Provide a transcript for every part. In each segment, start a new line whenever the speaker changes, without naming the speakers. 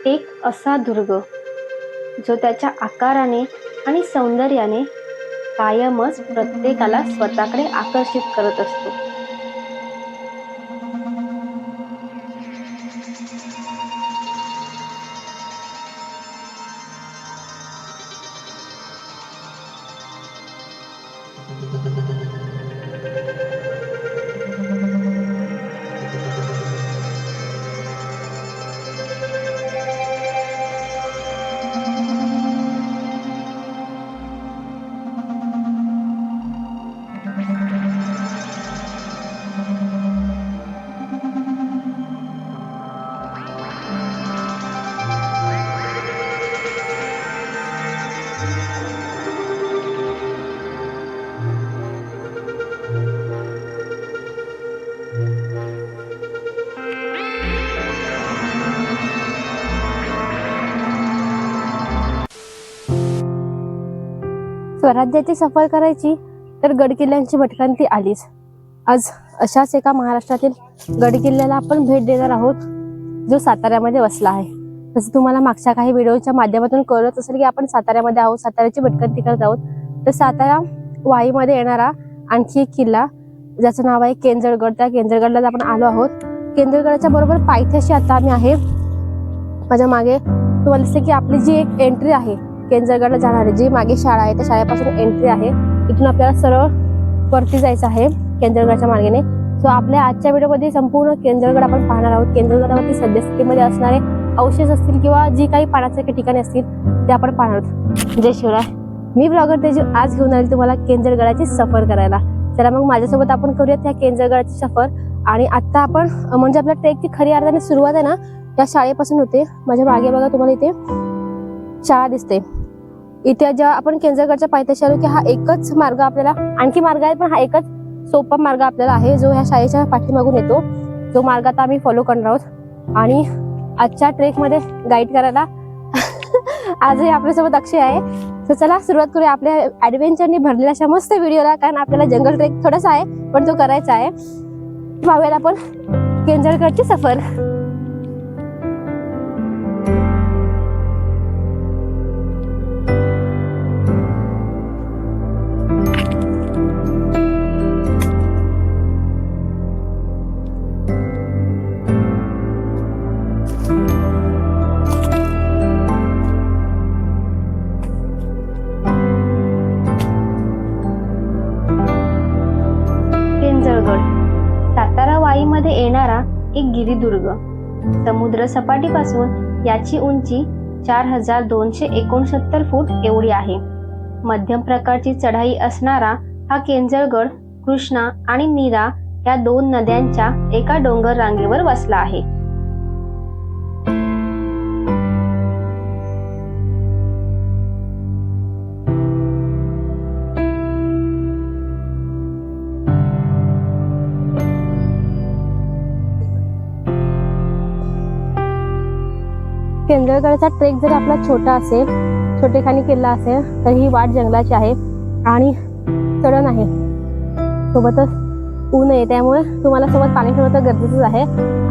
एक असा दुर्ग जो त्याच्या आकाराने आणि सौंदर्याने कायमच प्रत्येकाला स्वतःकडे आकर्षित करत असतो.
स्वराज्याची सफर करायची तर गडकिल्ल्यांची भटकंती आलीच. आज अशाच एका महाराष्ट्रातील गडकिल्ल्याला आपण भेट देणार आहोत जो साताऱ्यामध्ये वसला आहे. जसं तुम्हाला मागच्या काही व्हिडिओच्या माध्यमातून कळत असेल की आपण साताऱ्यामध्ये आहोत, साताऱ्याची भटकंती करत आहोत. तर सातारा वाईमध्ये येणारा आणखी एक किल्ला ज्याचं नाव आहे केंजळगड, त्या केंजळगडला आपण आलो आहोत. केंजळगडाच्या बरोबर पायथ्याशी आता आम्ही आहे. माझ्या मागे तुम्हाला दिसते की आपली जी एक एंट्री आहे केंजळगडला जाणारी, जी मागे शाळा आहे त्या शाळेपासून एंट्री आहे. इथून आपल्याला सरळ वरती जायचं आहे केंजळगडच्या मार्गाने. सो आपल्या आजच्या व्हिडिओमध्ये संपूर्ण केंजळगड आपण पाहणार आहोत. केंजळगडावरती सद्यस्थितीमध्ये असणारे अवशेष असतील किंवा जी काही पाण्यासारखे ठिकाणे असतील ते आपण पाहणार आहोत. जय शिवराय. मी ब्लॉगर तेजू आज घेऊन आले तुम्हाला केंजळगडाची सफर करायला. चला मग माझ्यासोबत आपण करूयात त्या केंजळगडाची सफर. आणि आता आपण म्हणजे आपल्या ट्रेकची खरी अर्थाने सुरुवात आहे ना त्या शाळेपासून होते. माझ्या मागे बघा तुम्हाला इथे शाळा दिसते. इथे जेव्हा आपण केंजळगडच्या पायथ्याशी आलो की हा एकच मार्ग, आपल्याला आणखी मार्ग आहे पण हा एकच सोपा मार्ग आपल्याला आहे जो ह्या शाळेच्या पाठीमागून येतो. जो मार्ग आता आम्ही फॉलो करणार आहोत. आणि आजच्या ट्रेक मध्ये गाईड करायला आजही आपल्यासोबत अक्षय आहे. तर चला सुरुवात करूया आपल्या ऍडव्हेंचरनी भरलेल्या अशा मस्त व्हिडिओला. कारण आपल्याला जंगल ट्रेक थोडासा आहे पण तो करायचा आहे. पाहूयात आपण केंजळगडची सफर.
सातारा वाईमध्ये येणारा एक गिरिदुर्ग. समुद्र सपाटीपासून याची उंची 4269 फूट एवढी आहे. मध्यम प्रकारची चढाई असणारा हा केंजळगड कृष्णा आणि नीरा या दोन नद्यांच्या एका डोंगर रांगेवर वसला आहे.
केंजळगडचा ट्रेक जर आपला छोटा असेल, छोटेखानी किल्ला असेल तर ही वाट जंगलाची आहे आणि चढण आहे. सोबतच ऊन आहे त्यामुळे तुम्हाला सोबत पाणी ठेवणं गरजेचंच आहे.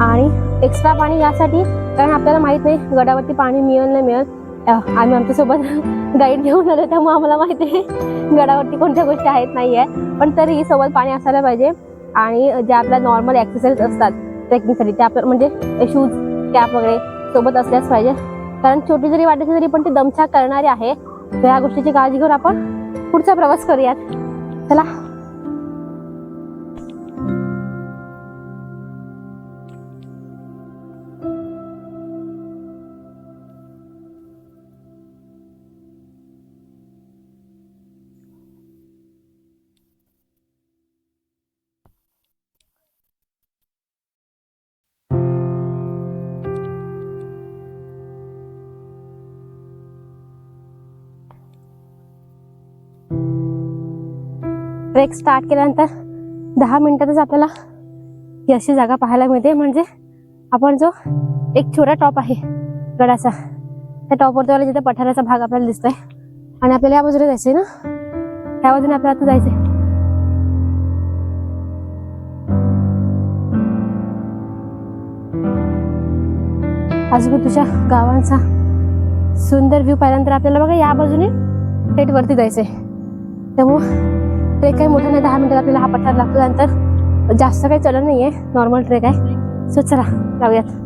आणि एक्स्ट्रा पाणी यासाठी कारण आपल्याला माहित नाही गडावरती पाणी मिळेल नाही मिळेल. आम्ही आमच्यासोबत गाईड घेऊन आलो त्यामुळे आम्हाला माहिती आहे गडावरती कोणत्या गोष्टी आहेत नाही आहे. पण तरीही सोबत पाणी असायला पाहिजे. आणि जे आपल्या नॉर्मल एक्सरसाइज असतात ट्रेकिंगसाठी ते आपल्या म्हणजे शूज कॅप वगैरे सोबत असल्याच पाहिजे. कारण छोटी जरी वाटायची तरी पण ती दमछाक करणारी आहे. तर या गोष्टीची काळजी घेऊन आपण पुढचा प्रवास करूयात. चला. ट्रेक स्टार्ट केल्यानंतर 10 मिनिटातच आपल्याला ही अशी जागा पाहायला मिळते. म्हणजे आपण जो एक छोटा टॉप आहे गडाचा त्या टॉपवरती जिथे पठाराचा भाग आपल्याला दिसतोय आणि आपल्याला या बाजूला जायचंय ना, त्या बाजूने आपल्याला आता जायचंय. आजूबाजूच्या गावांचा सुंदर व्ह्यू पाहिल्यानंतर आपल्याला बघा या बाजूने थेट वरती जायचंय. त्यामुळं ट्रेक काही मोठा नाही, 10 मिनिटात आपल्याला हा पठार लागतो. त्यानंतर जास्त काही चढण नाहीये, नॉर्मल ट्रेक आहे. सो चला जाऊयात.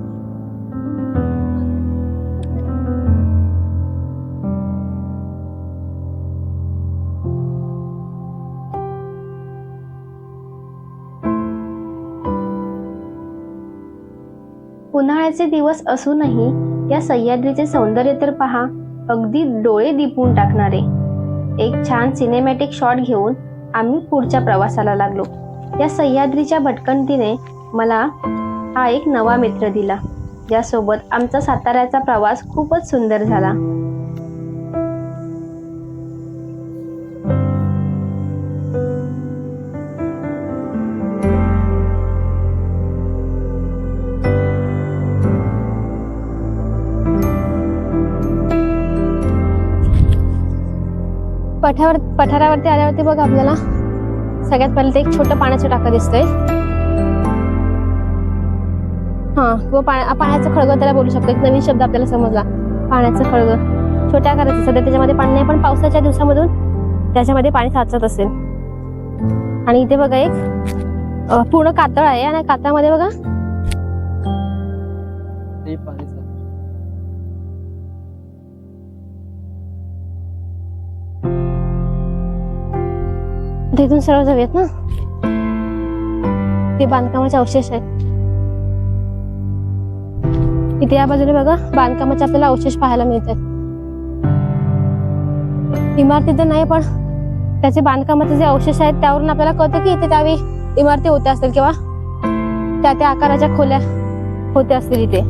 उन्हाळ्याचे दिवस असूनही या सह्याद्रीचे सौंदर्य तर पहा, अगदी डोळे दिपवून टाकणारे. एक छान सिनेमॅटिक शॉट घेऊन आम्ही पुढच्या प्रवासाला लागलो. या सह्याद्रीच्या भटकंतीने मला हा एक नवा मित्र दिला, ज्यासोबत आमचा साताऱ्याचा प्रवास खूपच सुंदर झाला.
पठारावरती आल्यावरती बघ आपल्याला सगळ्यात पहिले ते एक छोटं पाण्याचं टाकं दिसतंय. पाण्याचं खळगं त्याला बोलू शकतो. एक नवीन शब्द आपल्याला समजला, पाण्याचं खळगं. छोट्या आकाराचं, सध्या त्याच्यामध्ये पाणी नाही, पण पावसाच्या दिवसामधून त्याच्यामध्ये पाणी साचत असेल. आणि इथे बघा एक पूर्ण कातळ आहे आणि कातळामध्ये बघा तिथून सरळ जाऊयात ना. ते बांधकामाचे अवशेष आहेत. इथे या बाजूने बघा बांधकामाचे आपल्याला अवशेष पाहायला मिळतात. इमारती तर नाही, पण त्याचे बांधकामाचे जे अवशेष आहेत त्यावरून आपल्याला कळतं की इथे त्यावेळी इमारती होत्या असतील किंवा त्या आकाराच्या खोल्या होत्या असतील इथे.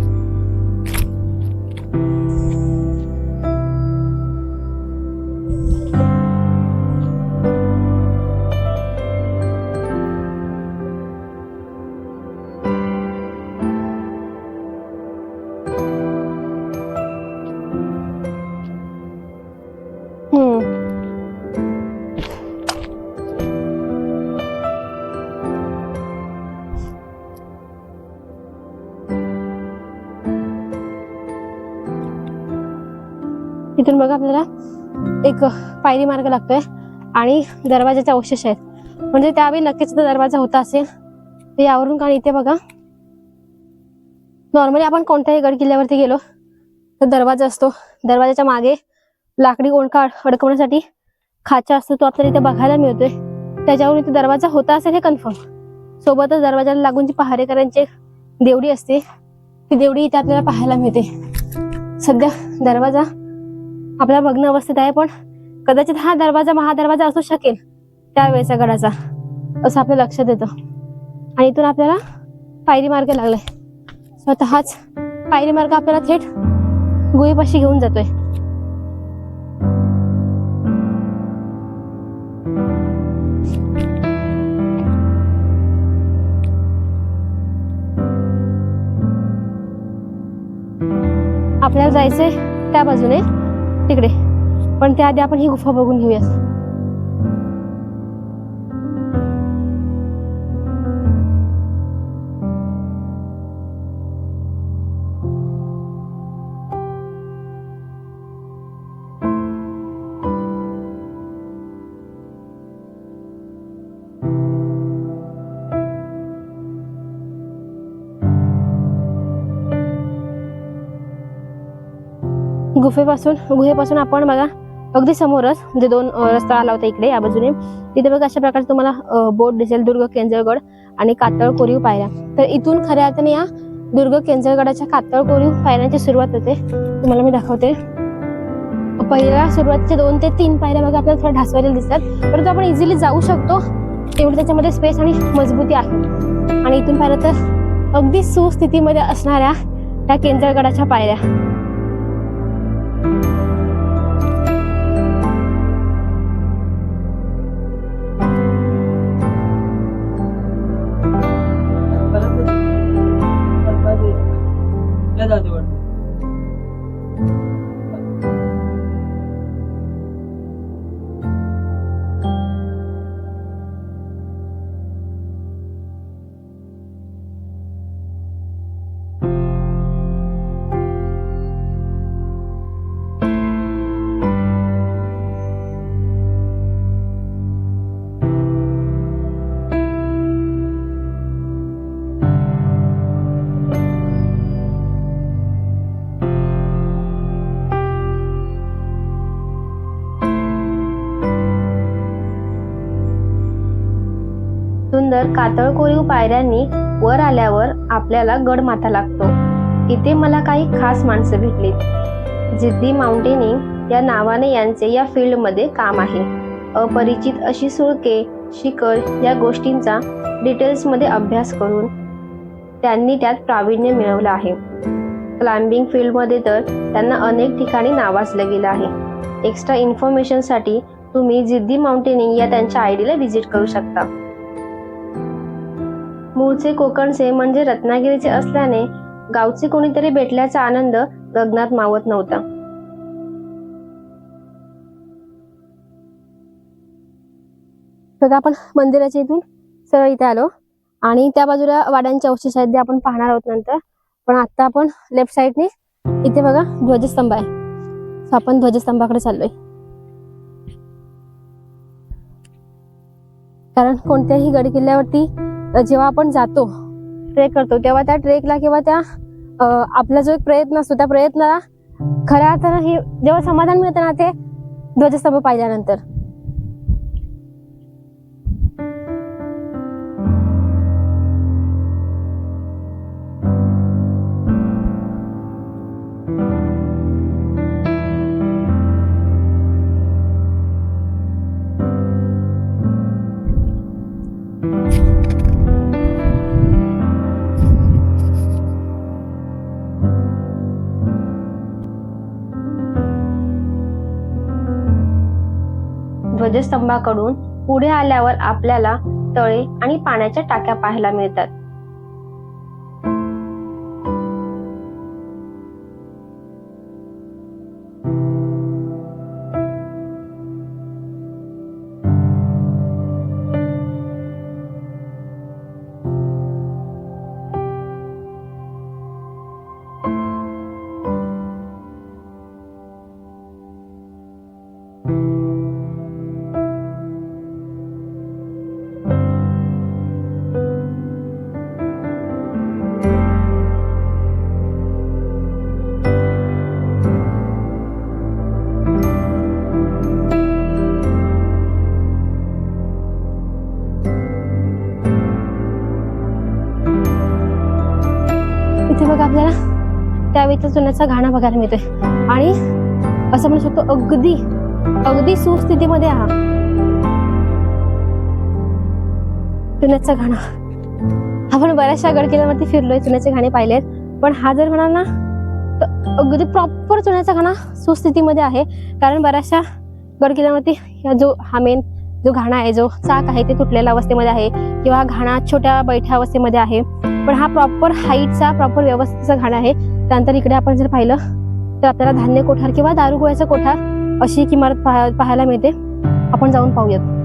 इथून बघा आपल्याला एक पायरी मार्ग लागतोय आणि दरवाजाचे अवशेष आहेत. म्हणजे त्यावेळी नक्कीच दरवाजा होता असेल ते यावरून. कारण इथे बघा नॉर्मली आपण कोणत्याही गड किल्ल्यावरती गेलो तर दरवाजा असतो, दरवाजाच्या मागे लाकडी ओंडका अडकवण्यासाठी खाचा असतो, तो आपल्याला इथे बघायला मिळतोय. त्याच्यावरून इथे दरवाजा होता असेल हे कन्फर्म. सोबतच दरवाजाला लागून जी पहारेकरांची देवडी असते ती देवडी इथे आपल्याला पाहायला मिळते. सध्या दरवाजा आपल्याला बघणं अवस्थित आहे, पण कदाचित हा दरवाजा महादरवाजा असू शकेल त्यावेळेचा गडाचा, असं आपल्या लक्षात येतं. आणि इथून आपल्याला पायरी मार्ग लागलाय. स्वतःच पायरी मार्ग आपल्याला थेट गुहेपाशी घेऊन जातोय. आपल्याला जायचंय त्या बाजूने तिकडे, पण त्याआधी आपण ही गुफा बघून घेऊयात. गुहेपासून आपण बघा अगदी समोरच म्हणजे 2 रस्ता आला होता इकडे या बाजूने. तिथे बघा अशा प्रकारचे तुम्हाला बोर्ड दिसेल, दुर्ग केंजळगड आणि कातळ कोरीव पायऱ्या. तर इथून खऱ्या अर्थाने या दुर्ग केंजळगडाच्या कातळ कोरीव पायऱ्यांची सुरुवात होते. तुम्हाला मी दाखवते. पहिल्या सुरुवातीच्या 2 ते 3 पायऱ्या बघा आपल्याला थोड्या ढासळलेल्या दिसतात, परंतु आपण इझिली जाऊ शकतो एवढं त्याच्यामध्ये स्पेस आणि मजबूती आहे. आणि इथून पाहिलं तर अगदी सुस्थितीमध्ये असणाऱ्या त्या केंजळगडाच्या पायऱ्या.
पातळ कोरीव पायऱ्यांनी वर आल्यावर आपल्याला गडमाथा लागतो. इथे मला काही खास माणसं भेटलीत. जिद्दी माउंटेनिंग या नावाने यांचे या फील्डमध्ये काम आहे. अपरिचित अशी सुळके, शिखर या गोष्टींचा डिटेल्समध्ये अभ्यास करून त्यांनी त्यात प्रावीण्य मिळवलं आहे. क्लाइम्बिंग फील्डमध्ये तर त्यांना अनेक ठिकाणी नावाजलं गेलं आहे. एक्स्ट्रा इन्फॉर्मेशनसाठी तुम्ही जिद्दी माउंटेनिंग या त्यांच्या आयडीला व्हिजिट करू शकता. मूळचे कोकणचे म्हणजे रत्नागिरीचे असल्याने गावचे कोणीतरी भेटल्याचा आनंद गगनात मावत नव्हता.
बघा, आपण मंदिराच्या इथून सरळ इथे आलो आणि त्या बाजूला वाड्यांचे अवशेष आहेत, ते आपण पाहणार आहोत नंतर. पण आता आपण लेफ्ट साईडने इथे बघा ध्वजस्तंभ आहे, सो आपण ध्वजस्तंभाकडे चाललोय. कारण कोणत्याही गड किल्ल्यावरती जेव्हा आपण जातो, ट्रेक करतो, तेव्हा त्या ट्रेकला किंवा त्या आपला जो एक प्रयत्न असतो, त्या प्रयत्नाला खऱ्या अर्थानं हे जेव्हा समाधान मिळतं ना, ते ध्वजस्तंभ पाहिल्यानंतर.
ध्वजस्तंभाकडून पुढे आल्यावर आपल्याला तळे आणि पाण्याच्या टाक्या पाहायला मिळतात. इथे बघा आपल्याला त्यावेळीचा चुन्याचा घाणा बघायला मिळतोय आणि असं म्हणू शकतो अगदी अगदी सुस्थितीमध्ये हा चुन्याचा घाणा. आपण बऱ्याचशा गड किल्ल्यावरती फिरलोय, चुन्याचे घाणे पाहिलेत, पण हा जर म्हणाल ना तर अगदी प्रॉपर चुन्याचा घाणा सुस्थितीमध्ये आहे. कारण बऱ्याचशा गड किल्ल्यावरती हा मेन जो घाणा आहे, जो चाक आहे, ते तुटलेल्या अवस्थेमध्ये आहे किंवा घाणा छोट्या बैठ्या अवस्थेमध्ये आहे. पण हा प्रॉपर हाईटचा, प्रॉपर व्यवस्थेचा घाणा आहे. त्यानंतर इकडे आपण जर पाहिलं तर आपल्याला धान्य कोठार किंवा दारुगोळ्याचा कोठार अशी एक इमारत पाहायला मिळते. आपण जाऊन पाहूयात.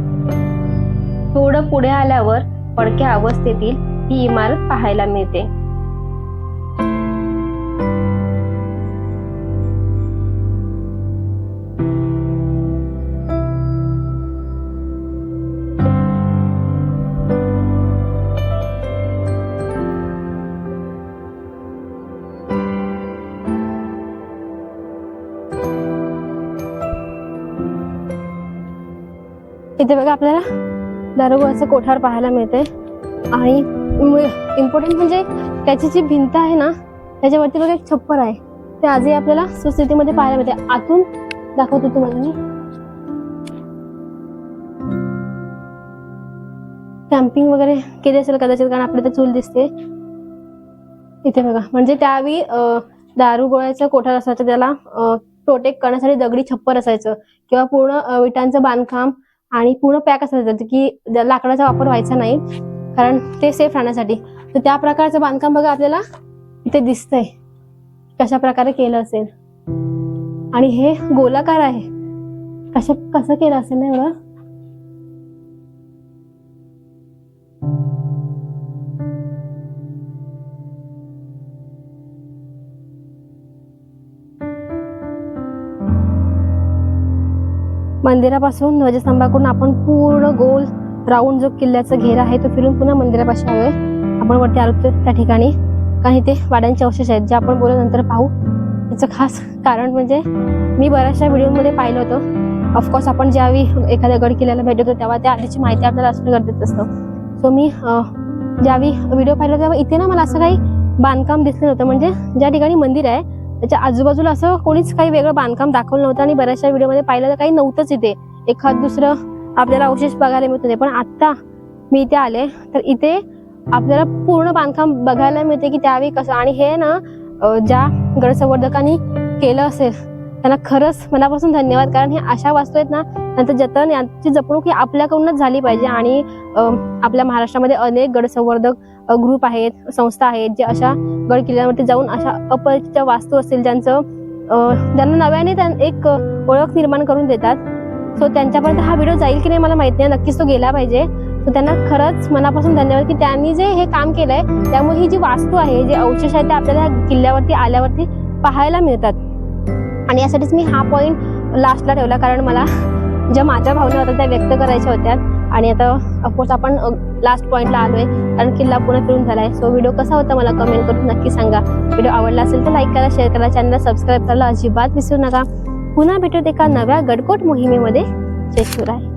थोडं पुढे आल्यावर पडक्या अवस्थेतील ही इमारत पाहायला मिळते.
इथे बघा आपल्याला दारुगोळ्याचं कोठार पाहायला मिळते आणि इम्पॉर्टंट म्हणजे त्याची जी भिंत आहे ना, त्याच्यावरती बघा एक छप्पर आहे, ते आजही आपल्याला सुस्थितीमध्ये पाहायला मिळते. आतून दाखवतो तुम्हाला मी. कॅम्पिंग वगैरे केली असेल कदाचित, कारण आपल्याला चूल दिसते इथे बघा. म्हणजे त्यावेळी दारुगोळ्याचं कोठार असायचं, त्याला प्रोटेक्ट करण्यासाठी दगडी छप्पर असायचं किंवा पूर्ण विटांचं बांधकाम आणि पूर्ण पॅक असायचं की लाकडाचा वापर व्हायचा नाही, कारण ते सेफ राहण्यासाठी. तर त्या प्रकारचं बांधकाम बघा आपल्याला इथे दिसतंय कशा प्रकारे केलं असेल. आणि हे गोलाकार आहे, कसं केलं असेल ना एवढं. मंदिरापासून ध्वजस्तंभाकडून आपण पूर्ण गोल राऊंड जो किल्ल्याचा घेरा आहे तो फिरून पुन्हा मंदिरापाशी आलोय. आपण वरती आलो त्या ठिकाणी, कारण इथे वाड्यांचे अवशेष आहेत जे आपण बोलू नंतर पाहू. याचं खास कारण म्हणजे मी बऱ्याचशा व्हिडिओमध्ये पाहिलं होतं. ऑफकोर्स आपण ज्यावेळी एखाद्या गड किल्ल्याला भेट देतो तेव्हा त्या आधीची माहिती आपल्याला असणं गरजेचं असतं. सो मी ज्यावेळी व्हिडिओ पाहिला तेव्हा इथे ना मला असं काही बांधकाम दिसलं नव्हतं. म्हणजे ज्या ठिकाणी मंदिर आहे त्याच्या आजूबाजूला असं कोणीच काही वेगळं बांधकाम दाखवलं नव्हतं आणि बऱ्याचशा व्हिडिओमध्ये पाहिलं तर काही नव्हतंच इथे. एखाद दुसरं आपल्याला अवशेष बघायला मिळत होते, पण आता मी इथे आले तर इथे आपल्याला पूर्ण बांधकाम बघायला मिळते की त्यावेळी कसं. आणि हे ना ज्या गड संवर्धकांनी केलं असेल त्यांना खरंच मनापासून धन्यवाद. कारण हे अशा वास्तू आहेत ना, नंतर जतन याची जपणूक ही आपल्याकडूनच झाली पाहिजे. आणि आपल्या महाराष्ट्रामध्ये अनेक गड संवर्धक ग्रुप आहेत, संस्था आहेत, जे अशा गड किल्ल्यांवरती जाऊन अशा अपरिचित वास्तू असतील ज्यांना नव्याने एक ओळख निर्माण करून देतात. सो त्यांच्यापर्यंत हा व्हिडिओ जाईल की नाही मला माहित नाही, नक्कीच तो गेला पाहिजे. सो त्यांना खरंच मनापासून धन्यवाद की त्यांनी जे हे काम केलंय, त्यामुळे ही जी वास्तू आहे, जे अवशेष आहे ते आपल्याला किल्ल्यावरती आल्यावरती पाहायला मिळतात. आणि यासाठीच मी हा पॉइंट लास्टला ठेवला, कारण मला ज्या माझ्या भावना होत्या त्या व्यक्त करायच्या होत्या. आणि आता ऑफकोर्स आपण लास्ट पॉइंटला आलोय, कारण किल्ला पूर्ण फिरून झालाय. सो व्हिडिओ कसा होता मला कमेंट करून नक्की सांगा. व्हिडिओ आवडला असेल तर लाईक करा, शेअर करा, चॅनलला सबस्क्राईब करायला अजिबात विसरू नका. पुन्हा भेटूत एका नव्या गडकोट मोहिमेमध्ये. जय शिवराय.